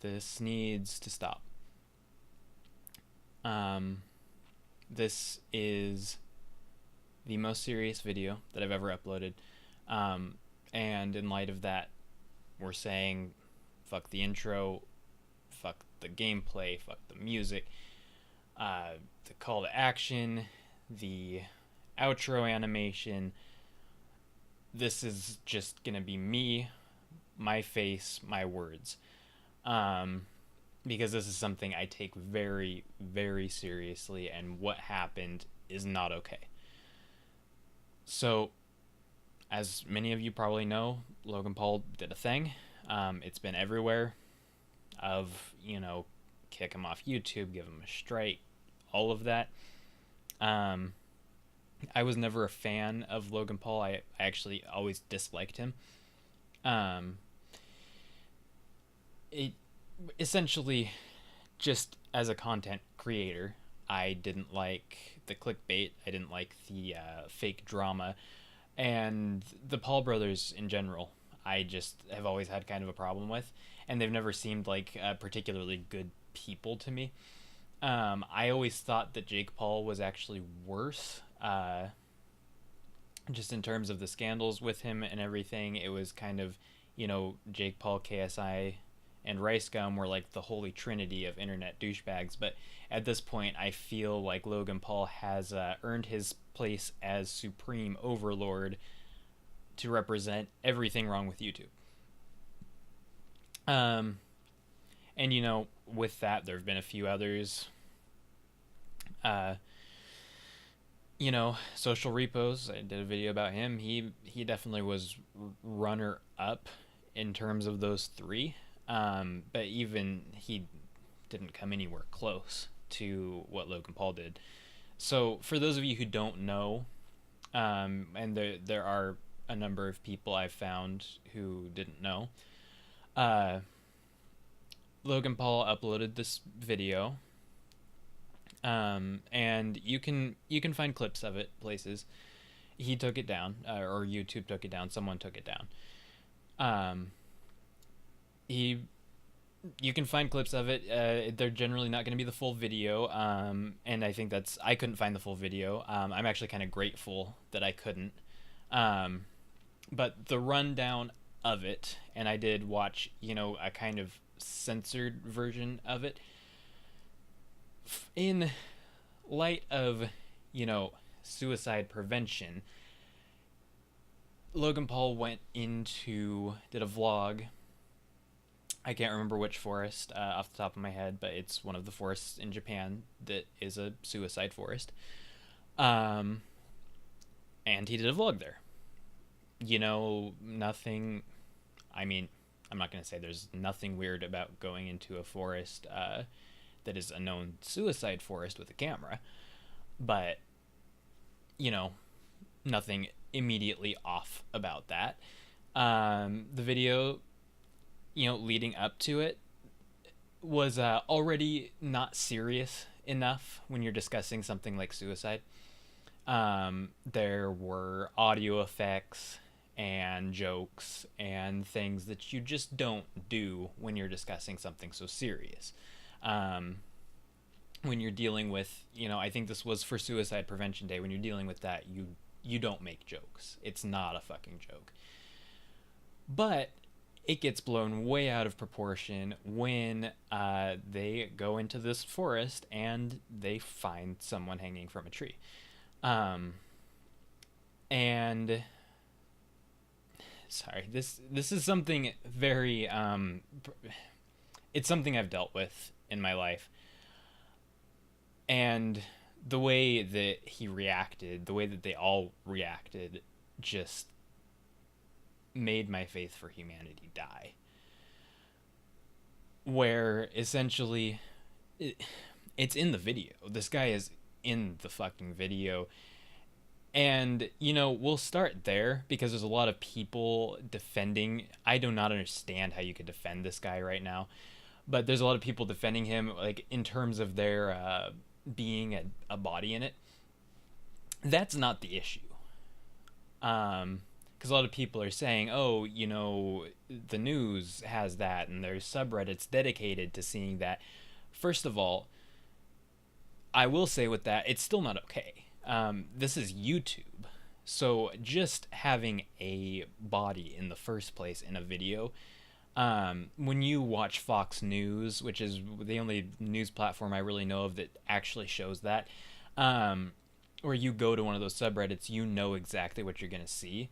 This needs to stop. This is the most serious video that I've ever uploaded. And in light of that, we're saying fuck the intro, fuck the gameplay, fuck the music, the call to action, the outro animation. This is just gonna be me, my face, my words. Because this is something I take very, very seriously, and what happened is not okay. So, as many of you probably know, Logan Paul did a thing. It's been everywhere. Kick him off YouTube, give him a strike, all of that. I was never a fan of Logan Paul. I actually always disliked him. It essentially, just as a content creator, I didn't like the clickbait. I didn't like the fake drama, and the Paul brothers in general. I just have always had kind of a problem with, and they've never seemed like particularly good people to me. I always thought that Jake Paul was actually worse. Just in terms of the scandals with him and everything, it was kind of, Jake Paul, KSI, and Rice Gum were like the holy trinity of internet douchebags. But at this point, I feel like Logan Paul has earned his place as supreme overlord to represent everything wrong with YouTube. And with that, there have been a few others. Social Repos, I did a video about him. He definitely was runner up in terms of those three. But even he didn't come anywhere close to what Logan Paul did. So for those of you who don't know, and there are a number of people I've found who didn't know, Logan Paul uploaded this video, and you can find clips of it places. He took it down, or YouTube took it down. Someone took it down. You can find clips of it. They're generally not going to be the full video, and I think I couldn't find the full video. I'm actually kind of grateful that I couldn't. But the rundown of it, and I did watch, a kind of censored version of it. In light of, suicide prevention, Logan Paul did a vlog. I can't remember which forest off the top of my head, but it's one of the forests in Japan that is a suicide forest. And he did a vlog there. Nothing. I mean, I'm not going to say there's nothing weird about going into a forest that is a known suicide forest with a camera, but nothing immediately off about that. The video, leading up to it was already not serious enough when you're discussing something like suicide. There were audio effects and jokes and things that you just don't do when you're discussing something so serious. When you're dealing with, I think this was for Suicide Prevention Day, when you're dealing with that, you don't make jokes. It's not a fucking joke. But it gets blown way out of proportion when they go into this forest and they find someone hanging from a tree. And sorry, this is something very it's something I've dealt with in my life, and the way that he reacted, the way that they all reacted, just made my faith for humanity die. Where essentially it's in the video. This guy is in the fucking video. And, we'll start there because there's a lot of people defending. I do not understand how you could defend this guy right now. But there's a lot of people defending him, like, in terms of their being a body in it. That's not the issue. because a lot of people are saying, oh, the news has that, and there's subreddits dedicated to seeing that. First of all, I will say with that, it's still not okay. This is YouTube. So just having a body in the first place in a video, when you watch Fox News, which is the only news platform I really know of that actually shows that, or you go to one of those subreddits, you know exactly what you're going to see.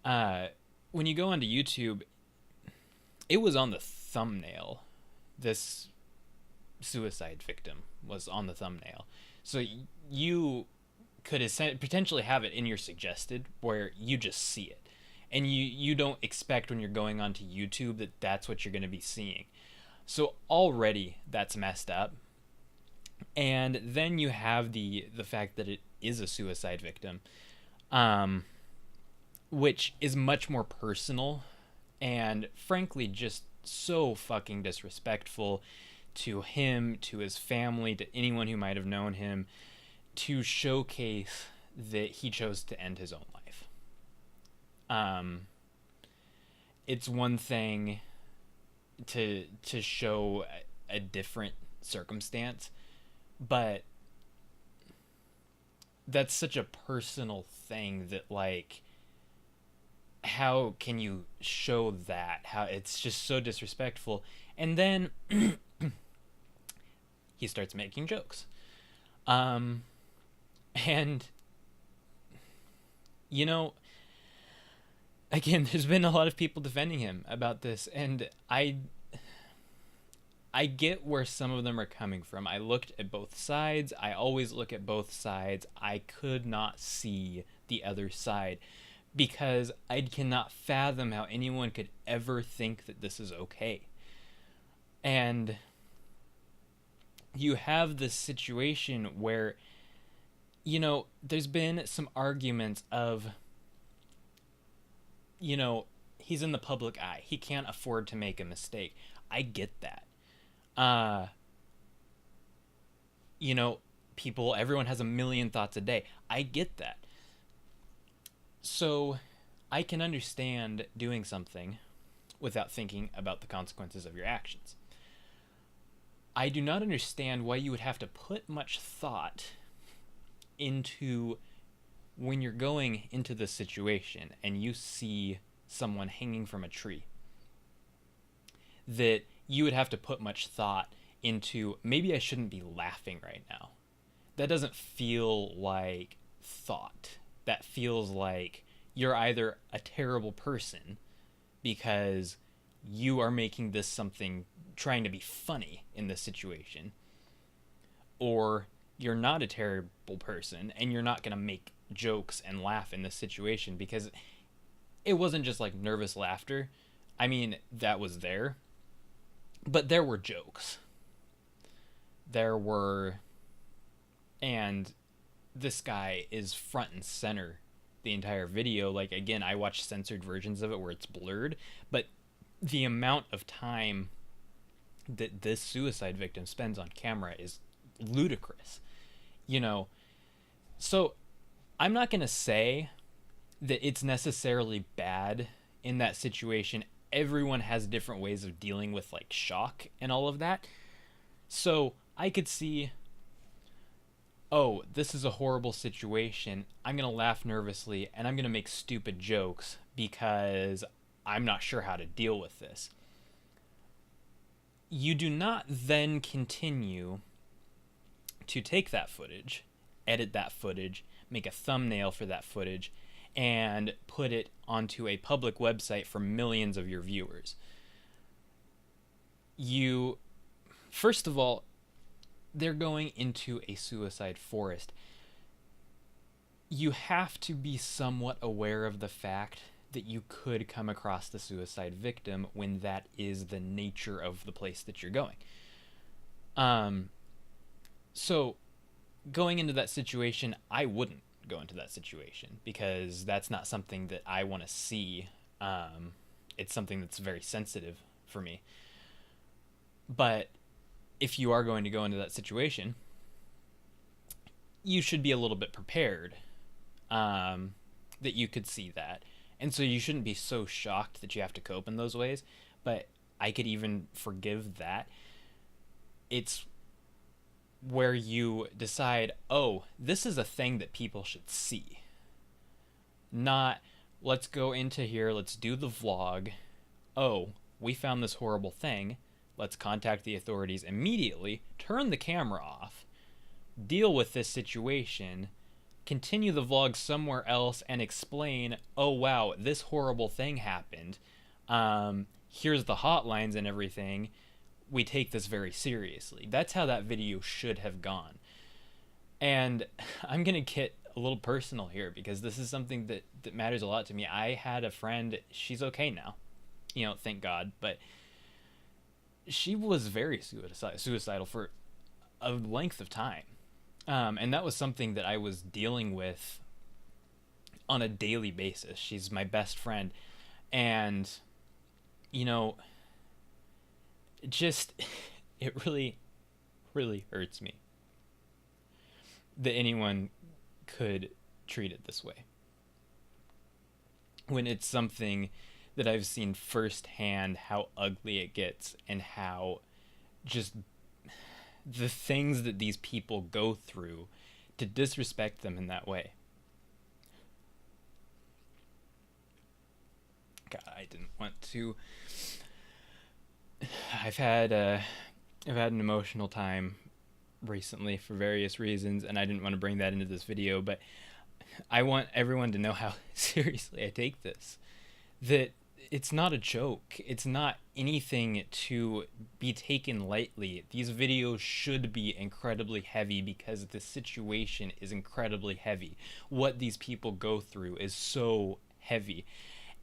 When you go onto YouTube, it was on the thumbnail. This suicide victim was on the thumbnail. So you could potentially have it in your suggested where you just see it. And you don't expect when you're going onto YouTube that that's what you're going to be seeing. So already that's messed up. And then you have the fact that it is a suicide victim, which is much more personal and frankly just so fucking disrespectful to him, to his family, to anyone who might have known him, to showcase that he chose to end his own life. It's one thing to show a different circumstance, but that's such a personal thing that, like, how can you show that? How it's just so disrespectful. And then he starts making jokes. And again, there's been a lot of people defending him about this, and I get where some of them are coming from. I looked at both sides. I always look at both sides. I could not see the other side because I cannot fathom how anyone could ever think that this is okay. And you have this situation where, there's been some arguments of, he's in the public eye. He can't afford to make a mistake. I get that. Everyone has a million thoughts a day. I get that. So I can understand doing something without thinking about the consequences of your actions. I do not understand why you would have to put much thought into when you're going into this situation and you see someone hanging from a tree, that you would have to put much thought into, maybe I shouldn't be laughing right now. That doesn't feel like thought. That feels like you're either a terrible person because you are making this something, trying to be funny in this situation, or you're not a terrible person and you're not going to make jokes and laugh in this situation, because it wasn't just like nervous laughter. I mean, that was there, but there were jokes. And this guy is front and center the entire video. Like, again, I watched censored versions of it where it's blurred, but the amount of time that this suicide victim spends on camera is ludicrous, So I'm not going to say that it's necessarily bad in that situation. Everyone has different ways of dealing with, like, shock and all of that. So I could see, oh, this is a horrible situation. I'm going to laugh nervously and I'm going to make stupid jokes because I'm not sure how to deal with this. You do not then continue to take that footage, edit that footage, make a thumbnail for that footage, and put it onto a public website for millions of your viewers. First of all, they're going into a suicide forest. You have to be somewhat aware of the fact that you could come across the suicide victim when that is the nature of the place that you're going. So going into that situation, I wouldn't go into that situation because that's not something that I want to see. It's something that's very sensitive for me. But if you are going to go into that situation, you should be a little bit prepared that you could see that. And so you shouldn't be so shocked that you have to cope in those ways. But I could even forgive that. It's where you decide, oh, this is a thing that people should see. Not, let's go into here, let's do the vlog. Oh, we found this horrible thing. Let's contact the authorities immediately, turn the camera off, deal with this situation, continue the vlog somewhere else, and explain, oh wow, this horrible thing happened. Here's the hotlines and everything. We take this very seriously. That's how that video should have gone. And I'm going to get a little personal here because this is something that matters a lot to me. I had a friend, she's okay now, thank God, but she was very suicidal for a length of time. And that was something that I was dealing with on a daily basis. She's my best friend. And, it really, really hurts me that anyone could treat it this way. When it's something that I've seen firsthand how ugly it gets and how just the things that these people go through to disrespect them in that way. God, I didn't want to. I've had an emotional time recently for various reasons, and I didn't want to bring that into this video, but I want everyone to know how seriously I take this. That it's not a joke. It's not anything to be taken lightly. These videos should be incredibly heavy because the situation is incredibly heavy. What these people go through is so heavy.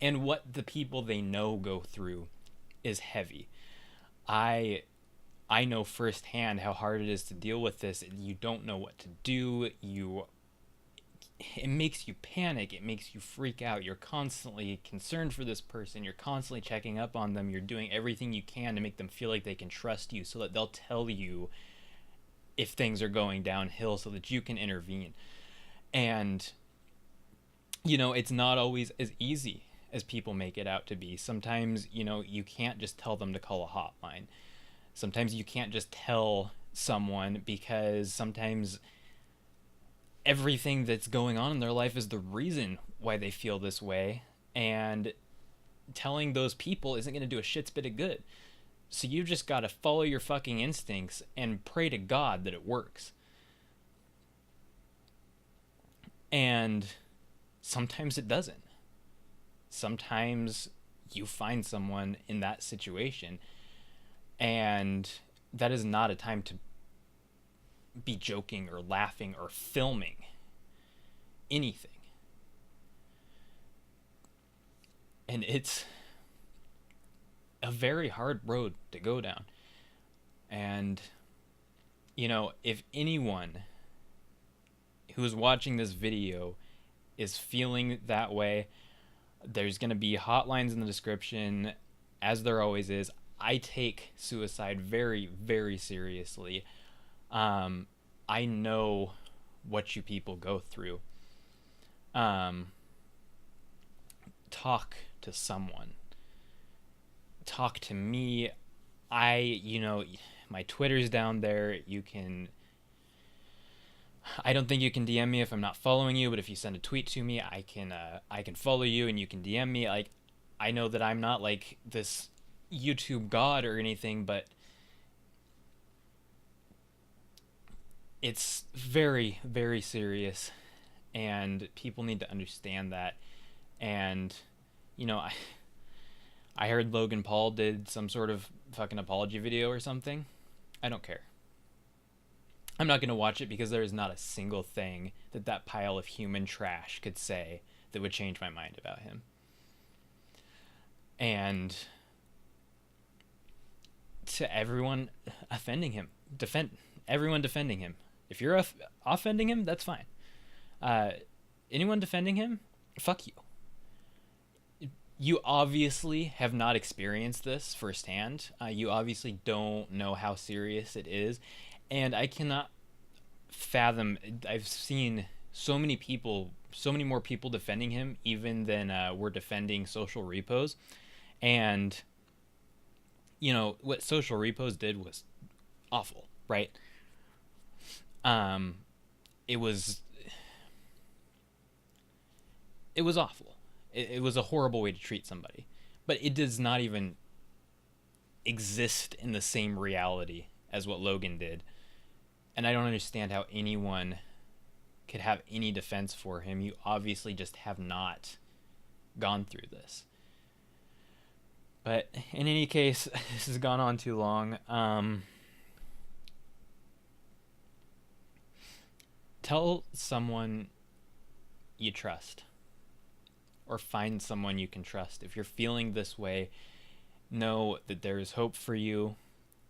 And what the people they know go through is heavy. I know firsthand how hard it is to deal with this. You don't know what to do. It makes you panic. It makes you freak out. You're constantly concerned for this person. You're constantly checking up on them. You're doing everything you can to make them feel like they can trust you so that they'll tell you if things are going downhill so that you can intervene. And, it's not always as easy as people make it out to be. Sometimes, you can't just tell them to call a hotline. Sometimes you can't just tell someone because sometimes everything that's going on in their life is the reason why they feel this way, and telling those people isn't going to do a shit's bit of good. So you've just got to follow your fucking instincts and pray to God that it works. And sometimes it doesn't. Sometimes you find someone in that situation, and that is not a time to be joking or laughing or filming anything. And it's a very hard road to go down. And, if anyone who is watching this video is feeling that way, there's going to be hotlines in the description, as there always is. I take suicide very, very seriously. I know what you people go through. Talk to someone. Talk to me. My Twitter's down there. I don't think you can DM me if I'm not following you, but if you send a tweet to me, I can follow you and you can DM me. Like, I know that I'm not like this YouTube god or anything, but it's very, very serious, and people need to understand that. And I heard Logan Paul did some sort of fucking apology video or something. I don't care. I'm not going to watch it because there is not a single thing that pile of human trash could say that would change my mind about him. And to everyone offending him, everyone defending him. If you're offending him, that's fine. Anyone defending him, fuck you. You obviously have not experienced this firsthand. You obviously don't know how serious it is. And I cannot fathom, I've seen so many more people defending him even than were defending social repos. And what social repos did was awful, right? um it was it was awful. It was a horrible way to treat somebody, but it does not even exist in the same reality as what Logan did. And I don't understand how anyone could have any defense for him. You obviously just have not gone through this. But in any case, this has gone on too long. Tell someone you trust, or find someone you can trust. If you're feeling this way, know that there is hope for you.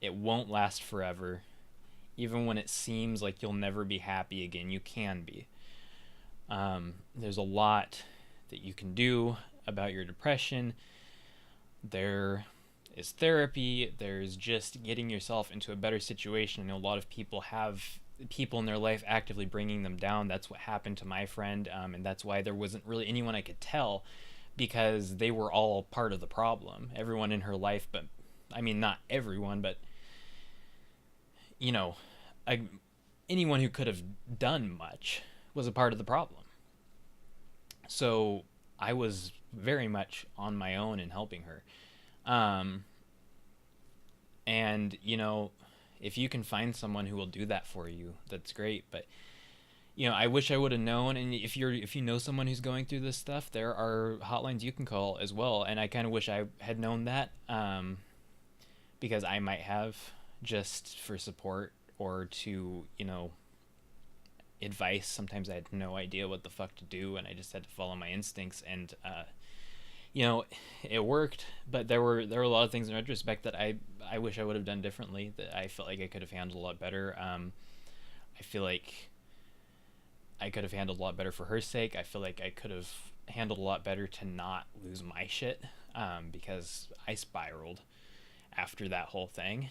It won't last forever. Even when it seems like you'll never be happy again, you can be. There's a lot that you can do about your depression. There is therapy. There's just getting yourself into a better situation. I know a lot of people have people in their life actively bringing them down. That's what happened to my friend, and that's why there wasn't really anyone I could tell, because they were all part of the problem. Everyone in her life, but I mean, not everyone, but anyone who could have done much was a part of the problem. So I was very much on my own in helping her. And if you can find someone who will do that for you, that's great. But I wish I would have known. And if you know someone who's going through this stuff, there are hotlines you can call as well. And I kind of wish I had known that, because I might have, just for support or to advice. Sometimes I had no idea what the fuck to do, and I just had to follow my instincts. And it worked, but there were a lot of things in retrospect that I wish I would have done differently, that I felt like I could have handled a lot better. I feel like I could have handled a lot better for her sake. I feel like I could have handled a lot better to not lose my shit, because I spiraled after that whole thing.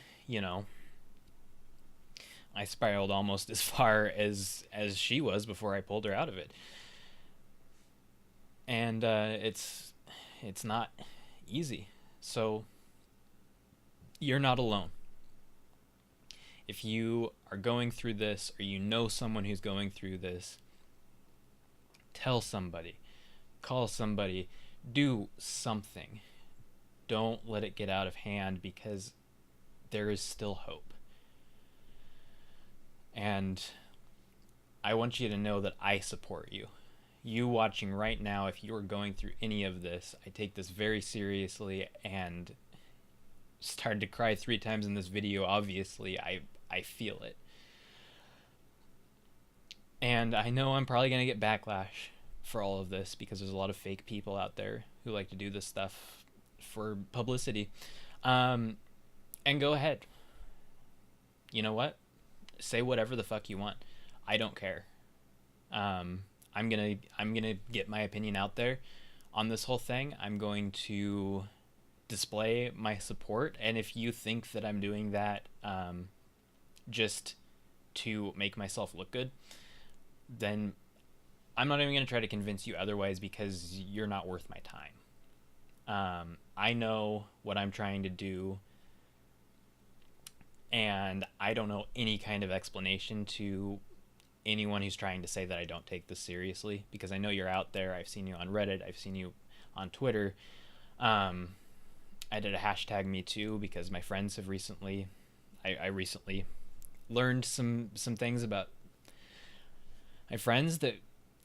I spiraled almost as far as she was before I pulled her out of it. And it's not easy. So you're not alone. If you are going through this, or you know someone who's going through this, tell somebody, call somebody, do something. Don't let it get out of hand, because there is still hope. And I want you to know that I support you. You watching right now, if you are going through any of this, I take this very seriously, and started to cry 3 times in this video. Obviously, I feel it. And I know I'm probably going to get backlash for all of this, because there's a lot of fake people out there who like to do this stuff for publicity. And go ahead. You know what? Say whatever the fuck you want. I don't care. I'm gonna get my opinion out there on this whole thing. I'm going to display my support, and if you think that I'm doing that just to make myself look good, then I'm not even gonna try to convince you otherwise, because you're not worth my time. I know what I'm trying to do, and I don't know any kind of explanation to anyone who's trying to say that I don't take this seriously, because I know you're out there. I've seen you on Reddit. I've seen you on Twitter. I did a hashtag me too, because my friends have recently, I recently learned some things about my friends that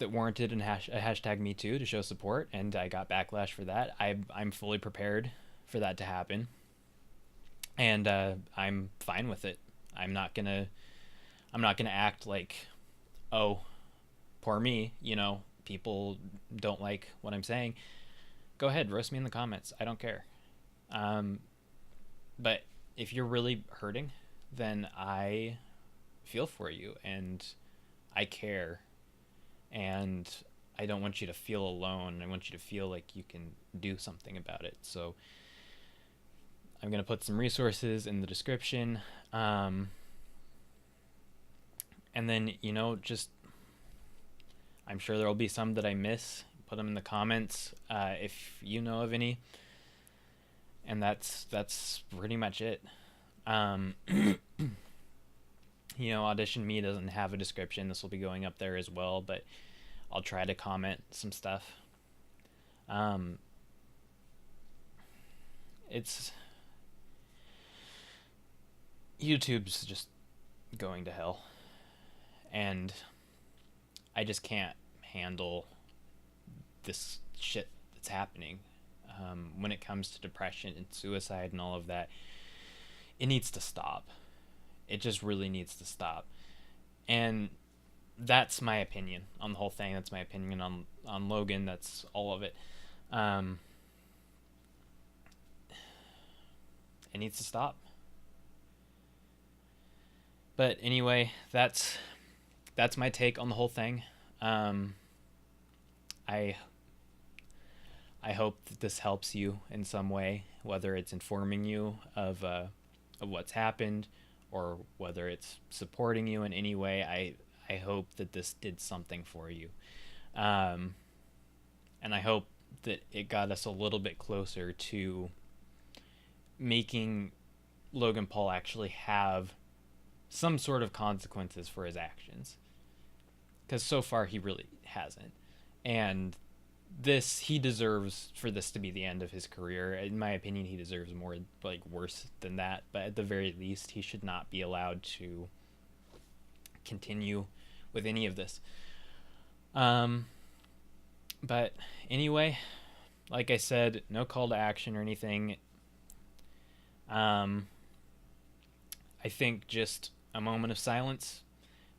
warranted a hashtag me too to show support, and I got backlash for that. I'm fully prepared for that to happen. And I'm fine with it. I'm not gonna act like, oh, poor me. People don't like what I'm saying. Go ahead, roast me in the comments. I don't care. But if you're really hurting, then I feel for you, and I care, and I don't want you to feel alone. I want you to feel like you can do something about it. So I'm going to put some resources in the description. And then, just I'm sure there will be some that I miss. Put them in the comments if you know of any. And that's pretty much it. Um, Audition Me doesn't have a description. This will be going up there as well, but I'll try to comment some stuff. It's YouTube's just going to hell, and I just can't handle this shit that's happening. When it comes to depression and suicide and all of that, it needs to stop. It just really needs to stop. And that's my opinion on the whole thing. That's my opinion on Logan. That's all of it. It needs to stop. But anyway, that's my take on the whole thing. I hope that this helps you in some way, whether it's informing you of what's happened, or whether it's supporting you in any way. I hope that this did something for you, and I hope that it got us a little bit closer to making Logan Paul actually have some sort of consequences for his actions, because so far he really hasn't. And he deserves for this to be the end of his career. In my opinion, he deserves more, like, worse than that, but at the very least he should not be allowed to continue with any of this. But anyway, like I said, no call to action or anything. I think just a moment of silence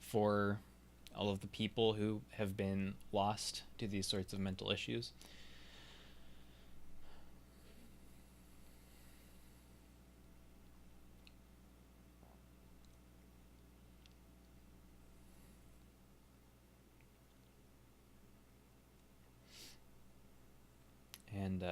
for all of the people who have been lost to these sorts of mental issues. And